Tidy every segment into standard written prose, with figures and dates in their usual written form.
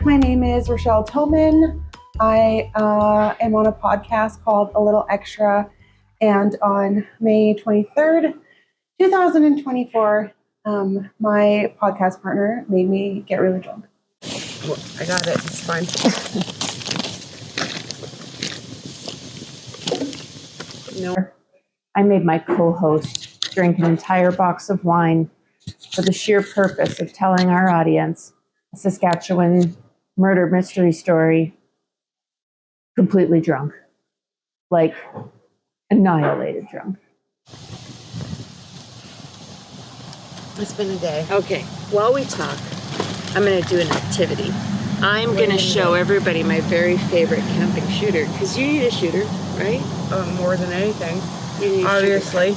My name is Rachelle Tillman. I am on a podcast called A Little Extra, and on May 23rd, 2024, my podcast partner made me get really drunk. Well, I got it. It's fine. No. I made my co-host drink an entire box of wine for the sheer purpose of telling our audience a Saskatchewan murder mystery story completely drunk. Like, annihilated drunk. It's been a day. Okay, while we talk, I'm going to do an activity. I'm going to show everybody my very favorite camping shooter, because you need a shooter, right? More than anything. You need Obviously.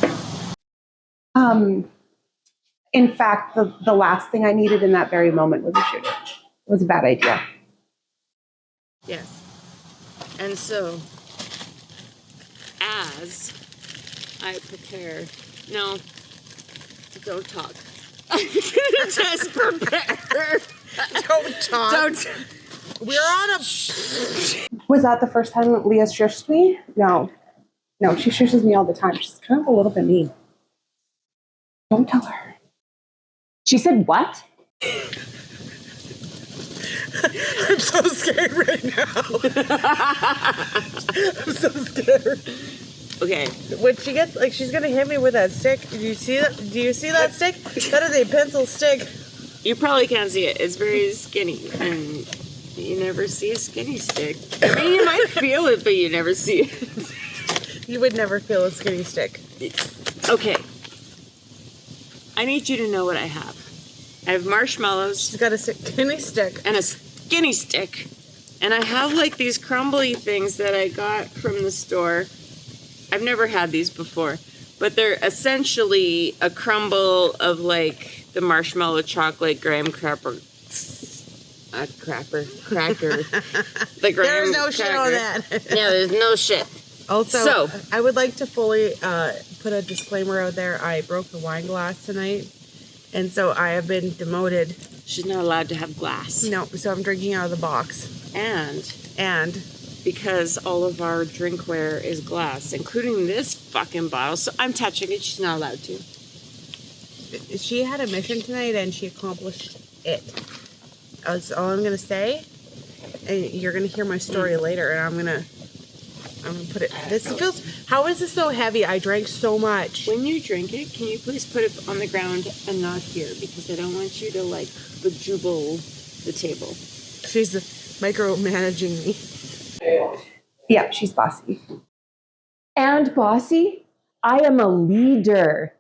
In fact, the last thing I needed in that very moment was a shooter. It was a bad idea. Yes. And so, as I prepare, no, don't talk. Just prepare. Don't talk. Don't. We're on a... Was that the first time Leah shushed me? No, she shushes me all the time. She's kind of a little bit mean. Don't tell her. She said, what? I'm so scared right now. I'm so scared. Okay. When she gets, like, she's gonna hit me with that stick. Do you see that? Do you see that stick? That is a pencil stick. You probably can't see it. It's very skinny, and you never see a skinny stick. I mean, you might feel it, but you never see it. You would never feel a skinny stick. Okay. I need you to know what I have. I have marshmallows. She's got a skinny stick. And a skinny stick. And I have like these crumbly things that I got from the store. I've never had these before. But they're essentially a crumble of like the marshmallow chocolate graham cracker. Cracker. The graham There's no cracker. shit on that. Yeah, there's no shit. Also, So, I would like to fully put a disclaimer out there. I broke the wine glass tonight, and so I have been demoted. she's not allowed to have glass. No, so I'm drinking out of the box. And because all of our drinkware is glass, including this fucking bottle, so I'm touching it, she's not allowed to. She had a mission tonight, and she accomplished it. That's all I'm gonna say. And you're gonna hear my story later, and I'm gonna put it. This feels. How is this so heavy? I drank so much. When you drink it, can you please put it on the ground and not here? Because I don't want you to, like, bejubile the table. She's micromanaging me. Yeah, she's bossy. And bossy, I am a leader.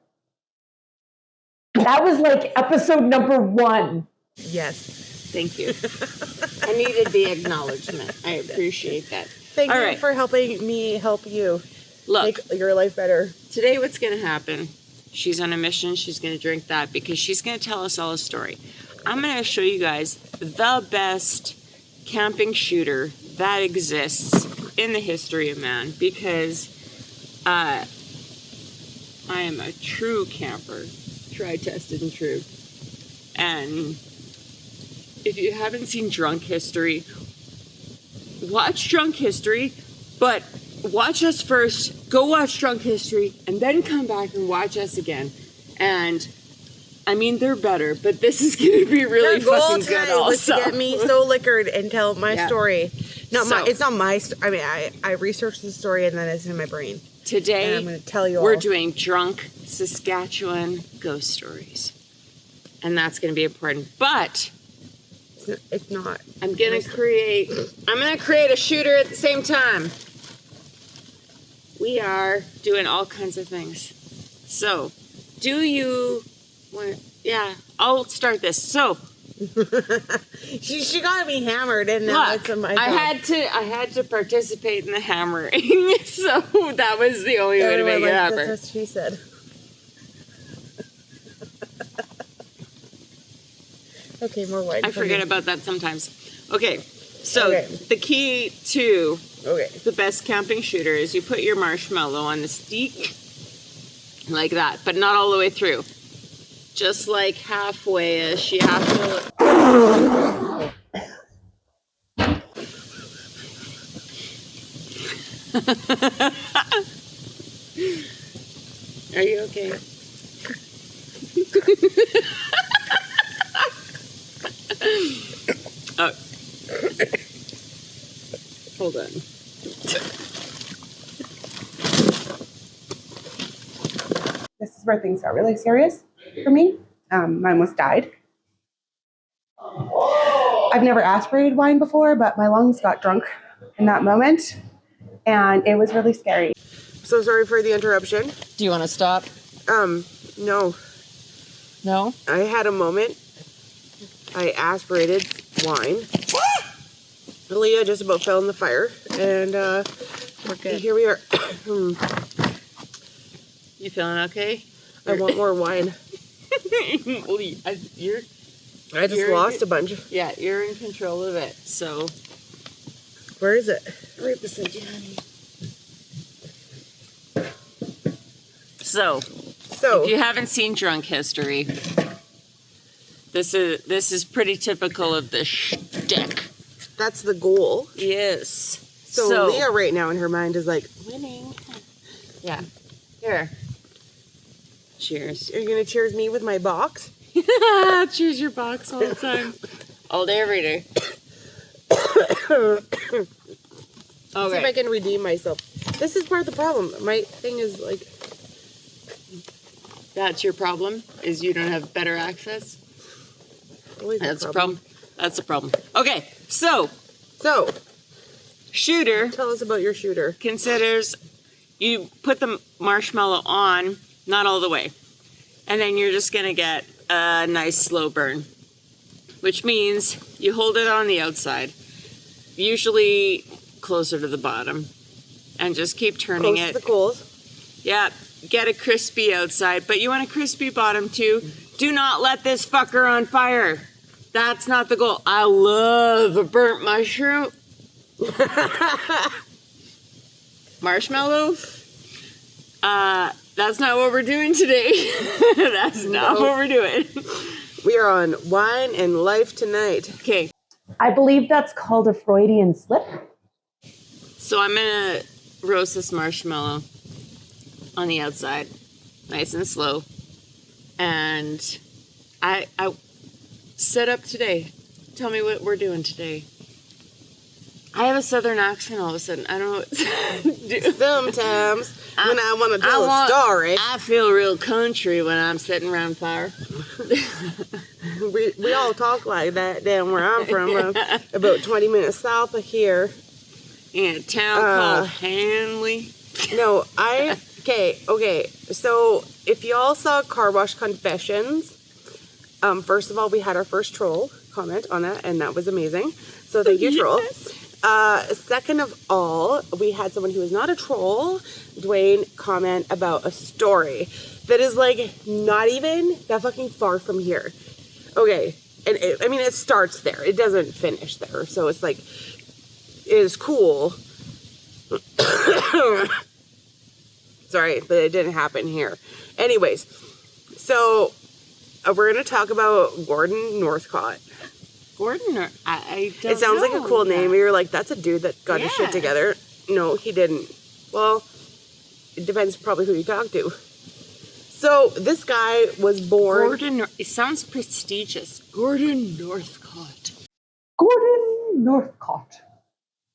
That was like episode number 1. Yes. Thank you. I needed the acknowledgement. I appreciate that. Thank All you right. for helping me help you Look, make your life better. today what's going to happen, she's on a mission, she's going to drink that because she's going to tell us all a story. I'm going to show you guys the best camping shooter that exists in the history of man because I am a true camper, tried, tested, and true. And if you haven't seen Drunk History, watch Drunk History, but watch us first, go watch Drunk History, and then come back and watch us again. And, I mean, they're better, but this is going to be really fucking good also. Was to get me so liquored and tell my story. It's not my story. I mean, I researched the story and then it's in my brain. Today, and I'm going to tell you all. We're doing Drunk Saskatchewan ghost stories. And that's going to be important. But it's not. I'm gonna create a shooter at the same time. We are doing all kinds of things. So, I'll start this. So, she got me hammered, and now look, it's in my. I had to participate in the hammering, so that was the only way to make it happen. That's what she said. Okay, more wine. I forget about that sometimes. Okay, so the key to the best camping shooter is you put your marshmallow on the stick like that, but not all the way through. Just like halfway-ish. You have to... Are you okay? Oh. Hold on. This is where things got really serious for me. I almost died. I've never aspirated wine before, but my lungs got drunk in that moment, and it was really scary. So sorry for the interruption. Do you want to stop? No. No? I had a moment. I aspirated wine. Leah just about fell in the fire, and We're good. here we are. You feeling okay? I want more wine. Well, I just lost a bunch. Yeah, you're in control of it. So, Where is it? right beside you, honey. So, if you haven't seen Drunk History, this is pretty typical of the shtick. That's the goal. Yes. So Leah right now in her mind is like, winning. Yeah. Here. Cheers. Are you going to cheers me with my box? Cheers your box all the time. All day, every day. See if I can redeem myself. This is part of the problem. My thing is like... That's your problem, is you don't have better access? That's a problem. That's a problem. Okay, so shooter Tell us about your shooter. considers you put the marshmallow on, not all the way. And then you're just going to get a nice slow burn, which means you hold it on the outside, usually closer to the bottom, and just keep turning Close it. to the coals. Yeah, get a crispy outside, but you want a crispy bottom too. Do not let this fucker on fire. That's not the goal. I love a burnt mushroom. Marshmallow? That's not what we're doing today. That's not what we're doing. We are on Wine and Life tonight. Okay, I believe that's called a Freudian slip. so I'm gonna roast this marshmallow on the outside, nice and slow. And I set up today. Tell me what we're doing today. I have a southern accent all of a sudden. I don't know what to do. Sometimes when I want to tell a story, I feel real country when I'm sitting around fire. we all talk like that down where I'm from, about 20 minutes south of here. In a town called Hanley. No, okay. So if y'all saw Car Wash Confessions, first of all, we had our first troll comment on that, and that was amazing. So thank you, troll. Second of all, we had someone who is not a troll, Dwayne, comment about a story that is like not even that fucking far from here. Okay, and it starts there. It doesn't finish there. So it's like, it is cool. Sorry, but it didn't happen here. Anyways, so we're going to talk about Gordon Northcott. Gordon, or I don't know. It sounds like a cool name. We were like, that's a dude that got his shit Yeah. together. No, he didn't. Well, it depends probably who you talk to. So this guy was born... Gordon, it sounds prestigious. Gordon Northcott. Gordon Northcott.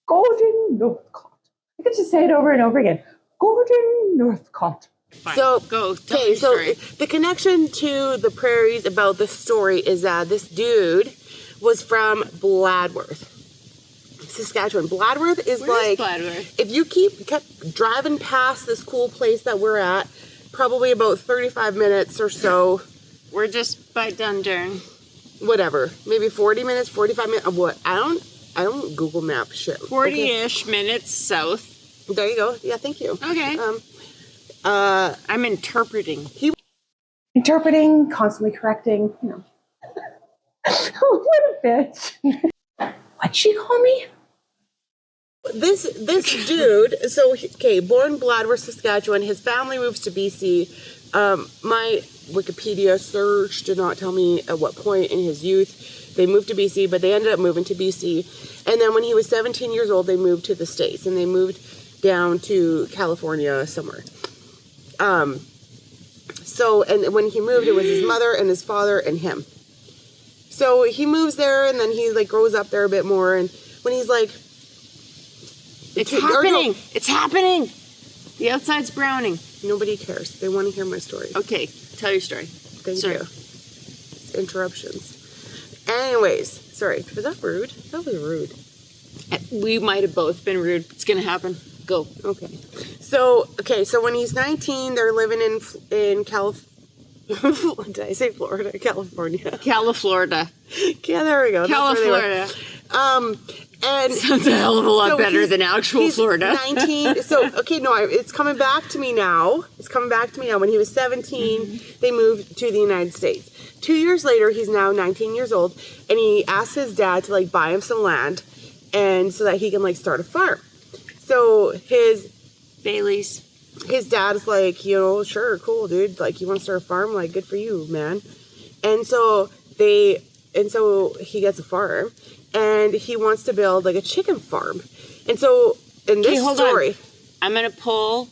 Gordon Northcott. I could just say it over and over again. Gordon Northcott. Fine. So, Go, tell okay, me so the story. the connection to the prairies about this story is that this dude was from Bladworth, Saskatchewan. Bladworth is Where's like, Bladworth? if you kept driving past this cool place that we're at, probably about 35 minutes or so, We're just by Dundurn. whatever, maybe 40 minutes, 45 minutes, what, I don't Google map shit. 40-ish minutes south. Okay. There you go. Yeah, thank you. Okay. I'm interpreting. Interpreting, constantly correcting, you know. What a bitch. What'd she call me? This dude, so, okay, born Bladworth, Saskatchewan. His family moves to BC. My Wikipedia search did not tell me at what point in his youth they moved to BC, but they ended up moving to BC. And then when he was 17 years old, they moved to the States. And they moved down to California somewhere. So, and when he moved, it was his mother and his father and him. So he moves there, and then he like grows up there a bit more. And when he's like, It's happening. It's happening. The outside's browning. Nobody cares. They want to hear my story. Okay, tell your story. Thank you. Interruptions. Anyways, sorry. Was that rude? That was rude. We might have both been rude. It's gonna happen. Go. Okay. So when he's 19, they're living in California. Did I say Florida? California. Florida. Yeah, there we go. Florida. And Sounds a hell of a lot better than actual he's Florida. 19. So, it's coming back to me now. When he was 17, they moved to the United States. 2 years later, he's now 19 years old, and he asked his dad to like buy him some land, and so that he can like start a farm. So his dad's like, sure, cool, dude. Like, you want to start a farm? Like, good for you, man. And so he gets a farm, and he wants to build like a chicken farm. And so in this story, I'm gonna pull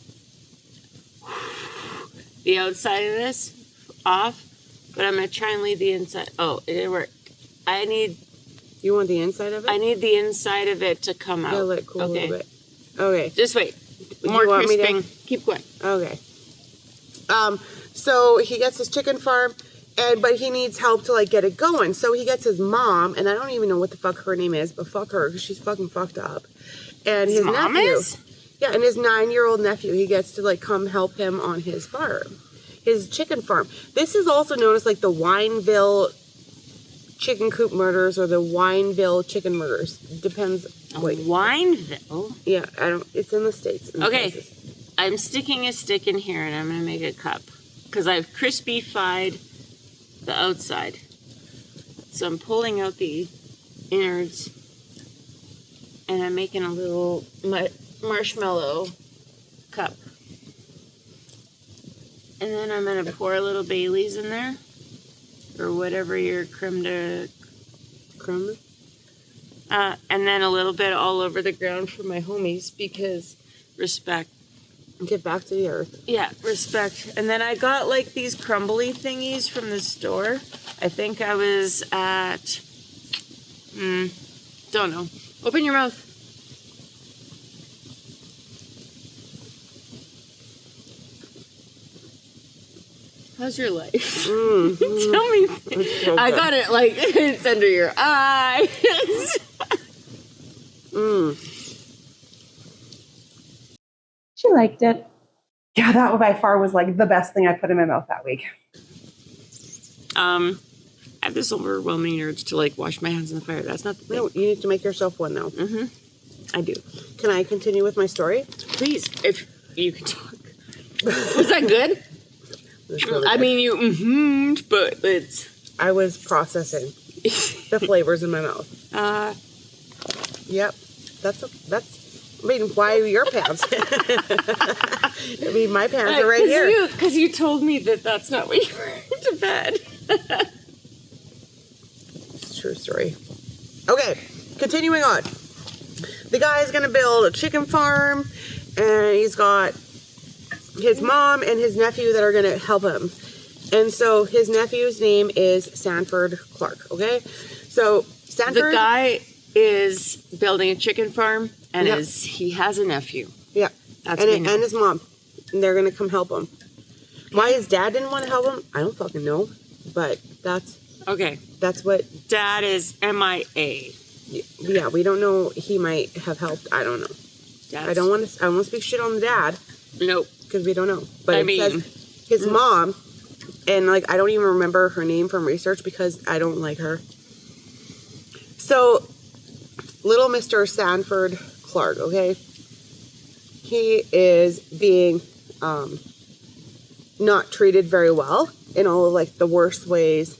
the outside of this off, but I'm gonna try and leave the inside. Oh, it didn't work. You want the inside of it? I need the inside of it to come out. Let it cool a little bit. Okay. Just wait. More crisping. Keep going. Okay. So he gets his chicken farm, but he needs help to like get it going. So he gets his mom, and I don't even know what the fuck her name is, but fuck her, because she's fucking fucked up. And his mom nephew. is? Yeah, and his 9-year-old nephew, he gets to like come help him on his farm, his chicken farm. This is also known as like the Wineville chicken coop murders or the Wineville chicken murders. Depends. Wineville? Yeah, it's in the States. Okay. I'm sticking a stick in here, and I'm going to make a cup. Because I've crispy-fied the outside. So I'm pulling out the innards. And I'm making a little marshmallow cup. And then I'm going to pour a little Bailey's in there. Or whatever your creme. And then a little bit all over the ground for my homies, because respect. Get back to the earth. Yeah, respect. And then I got like these crumbly thingies from the store. I think I was at, don't know. Open your mouth. How's your life? Tell me. So I got it like it's under your eyes. She liked it. Yeah, that by far was like the best thing I put in my mouth that week. I have this overwhelming urge to like wash my hands in the fire. That's not the thing. No, you need to make yourself one now. I do. Can I continue with my story? Please, if you can talk. Was that good? Really I good. mean, but it's. I was processing the flavors in my mouth. Yep. That's. I mean, why are your pants? I mean, my pants are right here. Because you told me that that's not what you were to bed. It's a true story. Okay, continuing on. The guy is going to build a chicken farm, and he's got his mom and his nephew that are going to help him. And so his nephew's name is Sanford Clark, okay? So Sanford... The guy is building a chicken farm, and he has a nephew. Yeah, That's and his mom. And they're going to come help him. Why his dad didn't want to help him, I don't fucking know. But that's what... Dad is MIA. Yeah, we don't know. He might have helped. I don't know. I don't want to speak shit on the dad. Nope. Because we don't know. But says his mom, and like I don't even remember her name from research because I don't like her. So, little Mr. Sanford Clark, okay? He is being not treated very well in all of like the worst ways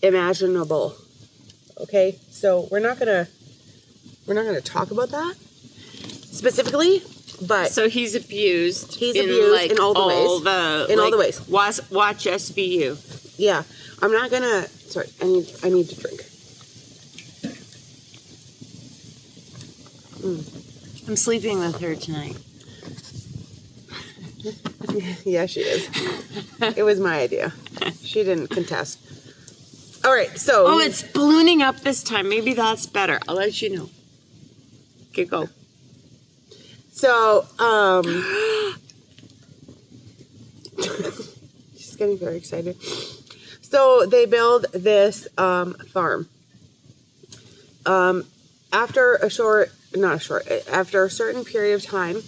imaginable. Okay? So we're not gonna talk about that specifically. But so he's abused. He's abused like in all the ways. In all the ways. Watch SVU. Yeah, I'm not gonna. Sorry, I need to drink. I'm sleeping with her tonight. Yeah, she is. It was my idea. She didn't contest. All right, so. Oh, it's ballooning up this time. Maybe that's better. I'll let you know. Okay, go. So, she's getting very excited. So they build this farm. After a certain period of time,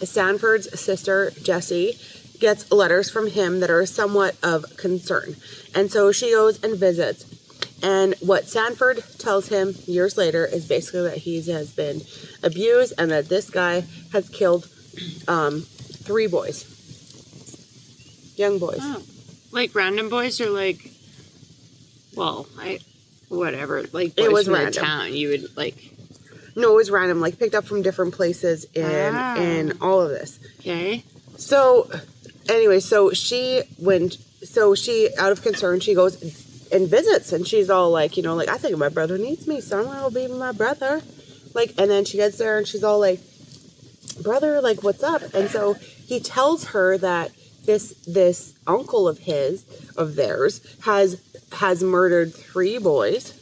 Sanford's sister, Jessie, gets letters from him that are somewhat of concern. And so she goes and visits. And what Sanford tells him years later is basically that he has been abused and that this guy has killed 3 boys. Young boys. Oh. Like random boys or like, well, whatever. Like boys It was from the random. town. You would like. No, it was random, like picked up from different places in all of this. Okay. So, anyway, so she out of concern, she goes and visits, and she's all like, like, I think my brother needs me, so I'm gonna be my brother. Like, and then she gets there and she's all like, brother, like, what's up? And so he tells her that this uncle of theirs has murdered 3 boys.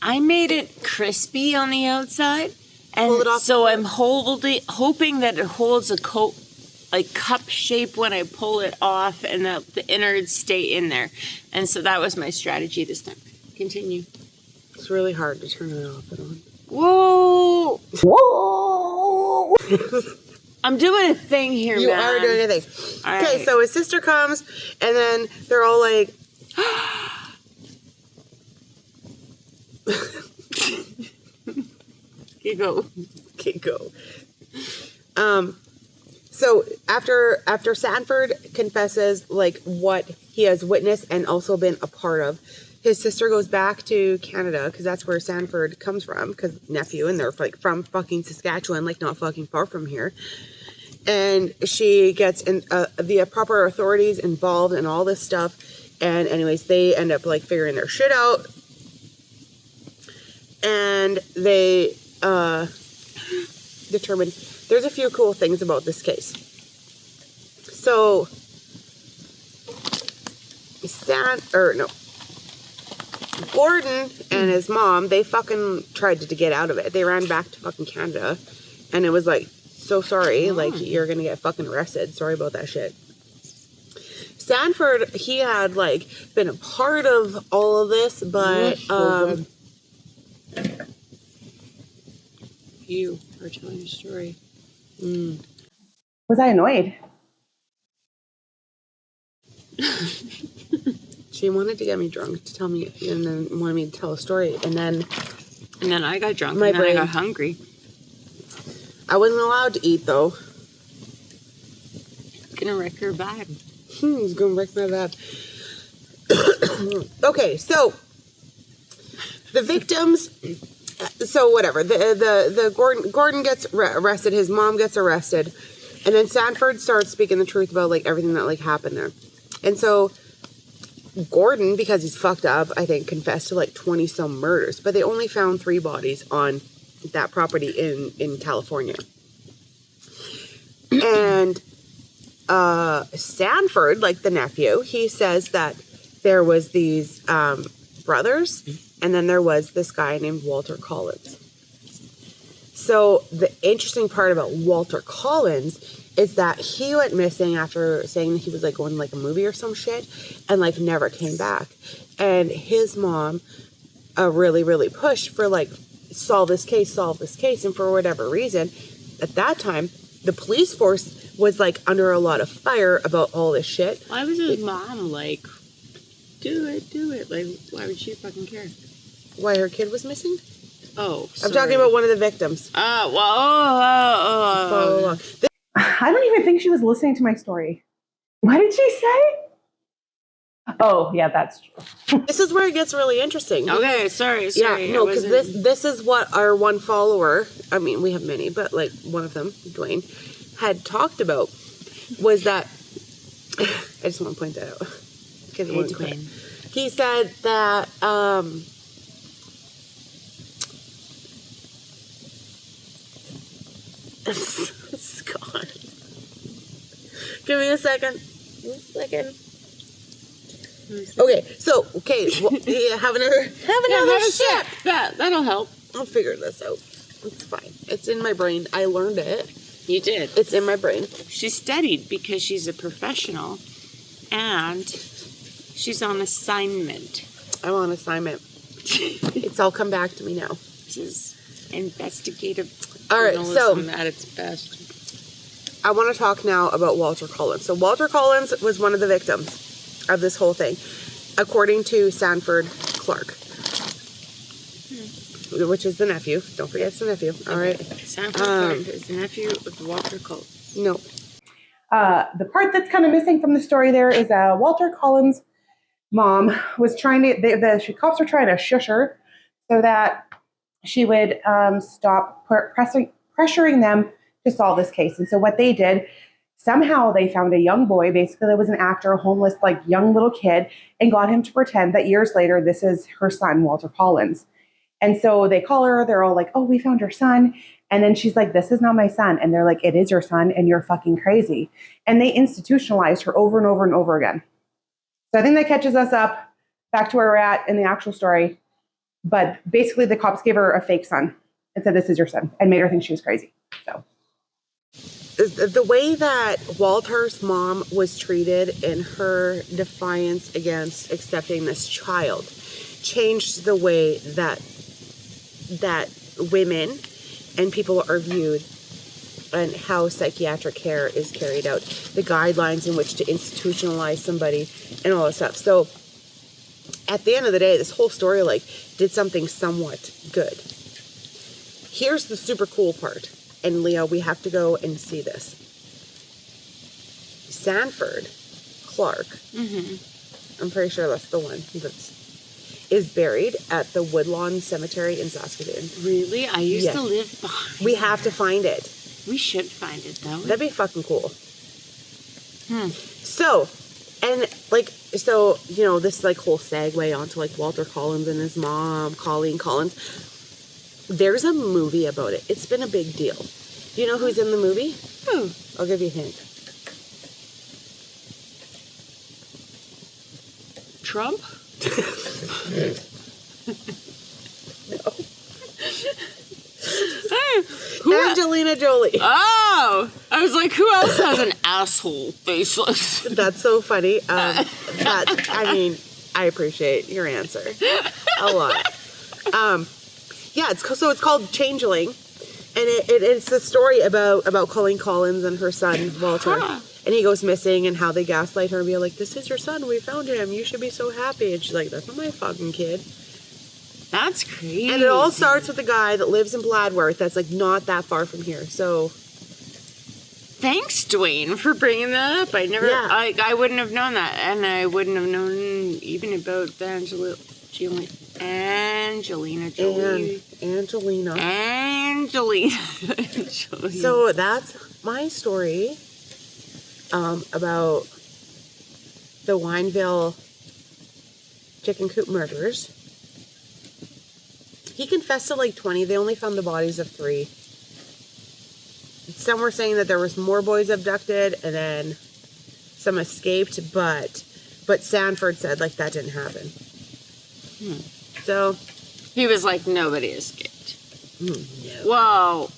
I made it crispy on the outside, and Pull it off. so I'm hoping that it holds a cup shape when I pull it off, and that the innards stay in there. And so that was my strategy this time. Continue. It's really hard to turn it off and on. Whoa! Whoa! I'm doing a thing here, You man. are doing a thing. All Okay, right. so his sister comes, and then they're all like, You go. okay, go. So after Sanford confesses like what he has witnessed and also been a part of, his sister goes back to Canada because that's where Sanford comes from, because nephew, and they're like from fucking Saskatchewan, like not fucking far from here. And she gets the proper authorities involved in all this stuff. And anyways, they end up like figuring their shit out. And they determined there's a few cool things about this case. So, Gordon and his mom, they fucking tried to get out of it. They ran back to fucking Canada. And it was like, so sorry, like, you're gonna get fucking arrested. Sorry about that shit. Sanford, he had, like, been a part of all of this, but, You are telling your story. Was I annoyed? she wanted to get me drunk to tell me, and then wanted me to tell a story, and then I got drunk, My and then brain. I got hungry. I wasn't allowed to eat, though. It's gonna wreck your vibe. It's gonna wreck my vibe. Okay, so the victims. So whatever. The Gordon gets arrested. His mom gets arrested, and then Sanford starts speaking the truth about like everything that like happened there. And so Gordon, because he's fucked up, I think confessed to like 20 some murders, but they only found 3 bodies on that property in California. And Sanford, like the nephew, he says that there was these brothers, and then there was this guy named Walter Collins. So the interesting part about Walter Collins is that he went missing after saying that he was like going to like a movie or some shit, and like never came back. And his mom really, really pushed for like, solve this case. And for whatever reason, at that time, the police force was like under a lot of fire about all this shit. Why was his mom like, do it? Like, why would she fucking care? Why her kid was missing? Oh, I'm talking about one of the victims. Oh, well, Follow along. I don't even think she was listening to my story. What did she say? Oh, yeah, that's true. This is where it gets really interesting. Okay, sorry. Yeah, no, because this is what our one follower, I mean, we have many, but like one of them, Dwayne, had talked about was that, I just want to point that out. Hey, Dwayne. He said that, Scott. Give me a second. Okay, so, well, yeah, have another sip. That'll help. I'll figure this out. It's fine. It's in my brain. I learned it. You did. It's in my brain. She studied because she's a professional and she's on assignment. I'm on assignment. It's all come back to me now. This is investigative All right, journalism so at its best. I want to talk now about Walter Collins. So Walter Collins was one of the victims of this whole thing, according to Sanford Clark, which is the nephew. Don't forget it's the nephew. All right. Sanford Clark is the nephew of Walter Collins. No. The part that's kind of missing from the story there is Walter Collins' mom was trying to, the cops were trying to shush her so that she would stop pressuring them to solve this case. And so what they did, somehow they found a young boy, basically there was an actor, a homeless, like young little kid, and got him to pretend that years later, this is her son, Walter Collins. And so they call her, they're all like, oh, we found your son. And then she's like, this is not my son. And they're like, it is your son and you're fucking crazy. And they institutionalized her over and over and over again. So I think that catches us up back to where we're at in the actual story. But basically the cops gave her a fake son and said, this is your son, and made her think she was crazy. So the way that Walter's mom was treated in her defiance against accepting this child changed the way that women and people are viewed and how psychiatric care is carried out, the guidelines in which to institutionalize somebody and all that stuff. So at the end of the day, this whole story did something somewhat good. Here's the super cool part. And Leah, we have to go and see this. Sanford Clark, I'm pretty sure that's the one is buried at the Woodlawn Cemetery in Saskatchewan. Really? I used to live behind. We have to find it. We should find it, though. That'd be fucking cool. So, this whole segue onto Walter Collins and his mom, Colleen Collins. There's a movie about it. It's been a big deal. Do you know who's in the movie? Who? I'll give you a hint. Trump? Hey, Angelina Jolie. Oh! I was like, who else has an asshole faceless? That's so funny. I appreciate your answer a lot. It's called Changeling, and it's a story about Colleen Collins and her son Walter, and he goes missing and how they gaslight her and be like, "This is your son. We found him. You should be so happy." And she's like, "That's not my fucking kid." That's crazy. And it all starts with a guy that lives in Bladworth that's not that far from here. So thanks, Dwayne, for bringing that up. I wouldn't have known that, and I wouldn't have known even about the Angelina Jolie. Angelina Jolie. So that's my story about the Wineville chicken coop murders. He confessed to 20. They only found the bodies of 3. Some were saying that there was more boys abducted and then some escaped, but Sanford said that didn't happen. So he was like, nobody escaped. No. Well,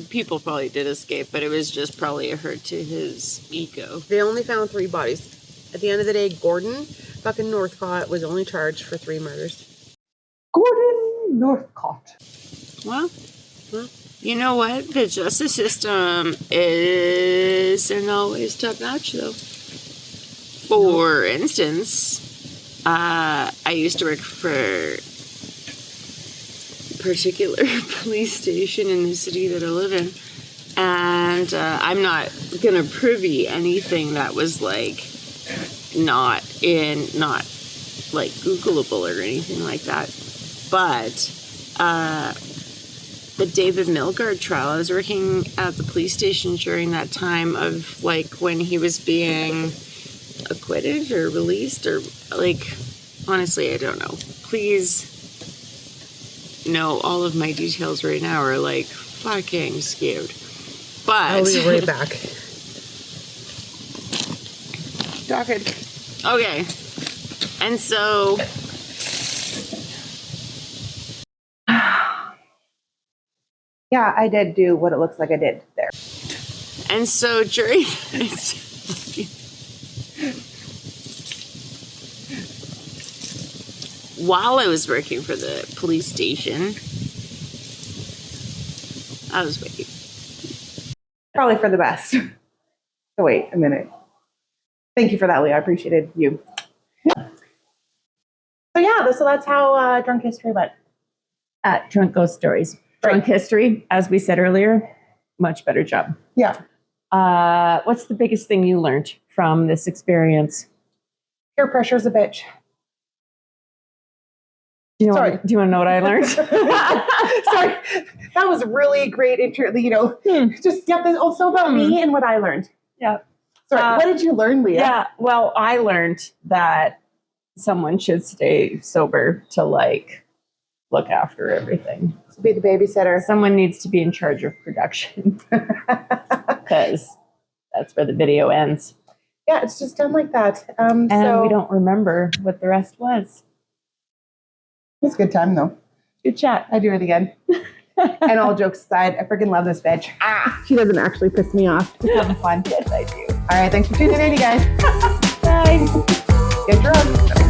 people probably did escape, but it was just probably a hurt to his ego. They only found 3 bodies. At the end of the day, Gordon fucking Northcott was only charged for 3 murders. Gordon Northcott. Well, you know what? The justice system isn't always top-notch, though. For instance, I used to work for a particular police station in the city that I live in, and I'm not going to privy anything that was, not Googleable or anything like that. But the David Milgaard trial, I was working at the police station during that time of when he was being acquitted or released or honestly, I don't know. Please know all of my details right now are fucking skewed. I'll But be right back. Talking. okay. And so Yeah, I did do what it looks like I did there. during while I was working for the police station, I was waiting. Probably for the best. So wait a minute. Thank you for that, Leah. I appreciated you. So yeah, so that's how drunk history went. At Drunk Ghost Stories. Drunk history, as we said earlier, much better job. Yeah. What's the biggest thing you learned from this experience? Peer pressure's a bitch. Do you Sorry. want to know what I learned? Sorry, that was really great. Just get this also about me and what I learned. Yeah. Sorry, what did you learn, Leah? Yeah. Well, I learned that someone should stay sober to look after everything. To be the babysitter. Someone needs to be in charge of production because that's where the video ends. Yeah, it's just done like that. And so we don't remember what the rest was. It was a good time though. Good chat. I do it again. And all jokes aside, I freaking love this bitch. She doesn't actually piss me off. Just having fun. Yes, I do. All right, thanks for tuning in, you guys. Bye. Get drunk.